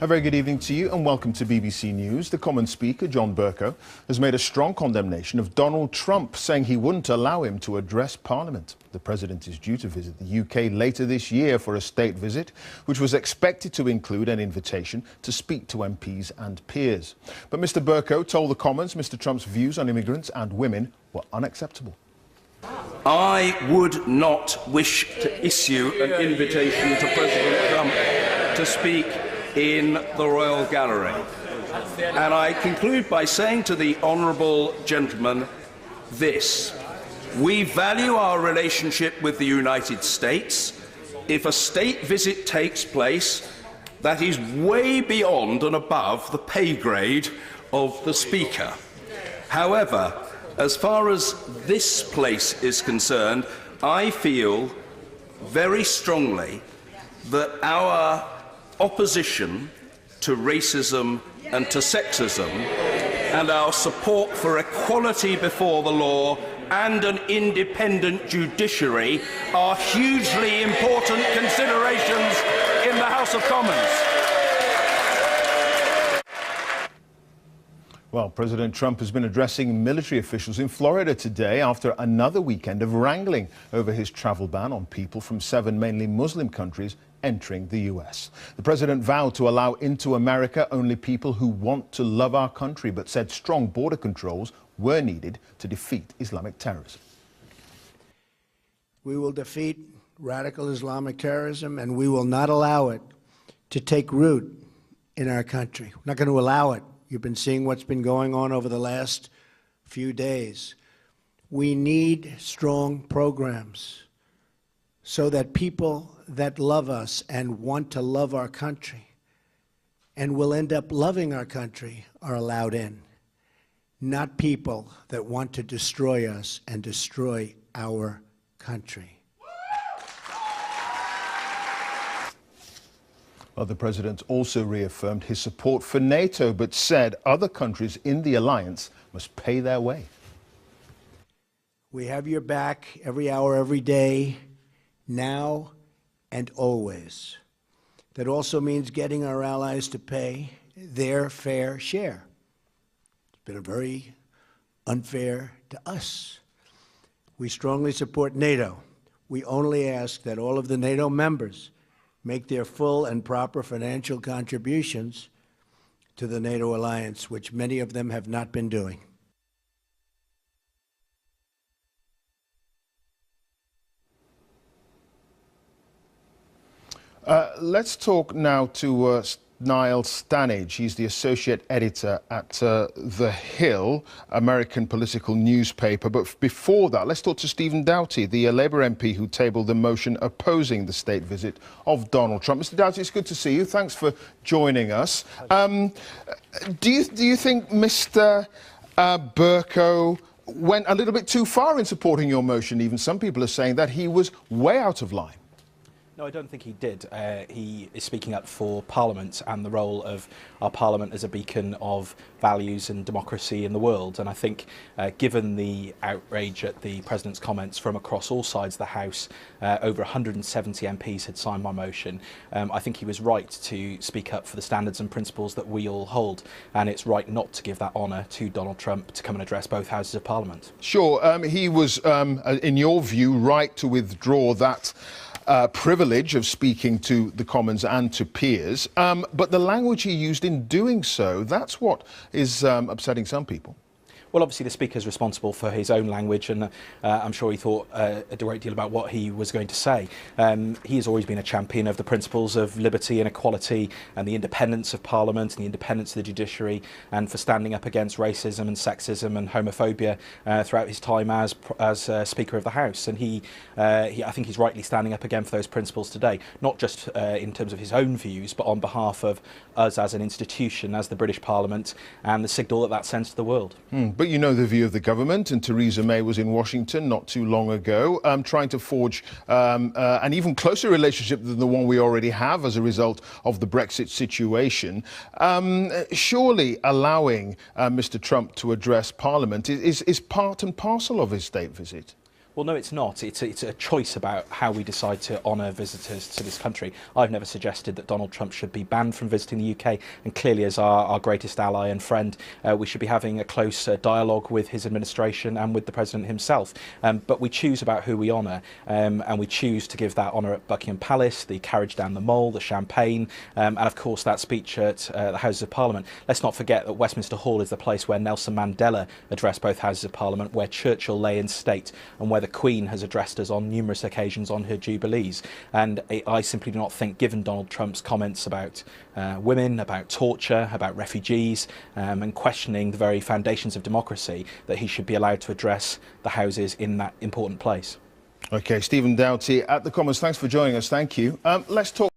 A very good evening to you and welcome to BBC News. The Commons Speaker, John Bercow, has made a strong condemnation of Donald Trump, saying he wouldn't allow him to address Parliament. The President is due to visit the UK later this year for a state visit, which was expected to include an invitation to speak to MPs and peers. But Mr Bercow told the Commons Mr Trump's views on immigrants and women were unacceptable. I would not wish to issue an invitation to President Trump to speak in the Royal Gallery. And I conclude by saying to the honourable gentleman this: we value our relationship with the United States. If a state visit takes place, that is way beyond and above the pay grade of the Speaker. However, as far as this place is concerned, I feel very strongly that our opposition to racism and to sexism and our support for equality before the law and an independent judiciary are hugely important considerations in the House of Commons. Well, President Trump has been addressing military officials in Florida today after another weekend of wrangling over his travel ban on people from 7 mainly Muslim countries entering the US. The president vowed to allow into America only people who want to love our country, but said strong border controls were needed to defeat Islamic terrorism. We will defeat radical Islamic terrorism, and we will not allow it to take root in our country. We're not going to allow it. You've been seeing what's been going on over the last few days. We need strong programs so that people that love us and want to love our country and will end up loving our country are allowed in, not people that want to destroy us and destroy our country. Well, the president also reaffirmed his support for NATO, but said other countries in the alliance must pay their way. We have your back every hour, every day, now and always. That also means getting our allies to pay their fair share. It's been very unfair to us. We strongly support NATO. We only ask that all of the NATO members make their full and proper financial contributions to the NATO alliance, which many of them have not been doing. Let's talk now to Niall Stanage. He's the associate editor at The Hill, American political newspaper. But before that, let's talk to Stephen Doughty, the Labour MP who tabled the motion opposing the state visit of Donald Trump. Mr. Doughty, it's good to see you. Thanks for joining us. Do you think Mr. Bercow went a little bit too far in supporting your motion? Even some people are saying that he was way out of line. No, I don't think he did. He is speaking up for Parliament and the role of our Parliament as a beacon of values and democracy in the world. And I think, given the outrage at the President's comments from across all sides of the House, over 170 MPs had signed my motion. I think he was right to speak up for the standards and principles that we all hold. And it's right not to give that honour to Donald Trump to come and address both houses of Parliament. Sure. He was, in your view, right to withdraw that privilege of speaking to the Commons and to peers, but the language he used in doing so, that's what is upsetting some people. Well, obviously the Speaker is responsible for his own language, and I'm sure he thought a great deal about what he was going to say. He has always been a champion of the principles of liberty and equality and the independence of Parliament and the independence of the judiciary, and for standing up against racism and sexism and homophobia throughout his time as Speaker of the House. And I think he's rightly standing up again for those principles today, not just in terms of his own views, but on behalf of us as an institution, as the British Parliament, and the signal that that sends to the world. But you know the view of the government, and Theresa May was in Washington not too long ago, trying to forge an even closer relationship than the one we already have as a result of the Brexit situation. Surely allowing Mr. Trump to address Parliament is part and parcel of his state visit. Well, no, it's not. It's a choice about how we decide to honour visitors to this country. I've never suggested that Donald Trump should be banned from visiting the UK, and clearly as our greatest ally and friend, we should be having a close dialogue with his administration and with the President himself. But we choose about who we honour, and we choose to give that honour at Buckingham Palace, the carriage down the Mole, the champagne, and of course that speech at the Houses of Parliament. Let's not forget that Westminster Hall is the place where Nelson Mandela addressed both Houses of Parliament, where Churchill lay in state, and where the Queen has addressed us on numerous occasions on her jubilees. And I simply do not think, given Donald Trump's comments about women, about torture, about refugees, and questioning the very foundations of democracy, that he should be allowed to address the Houses in that important place. OK, Stephen Doughty at the Commons, thanks for joining us. Thank you. Let's talk.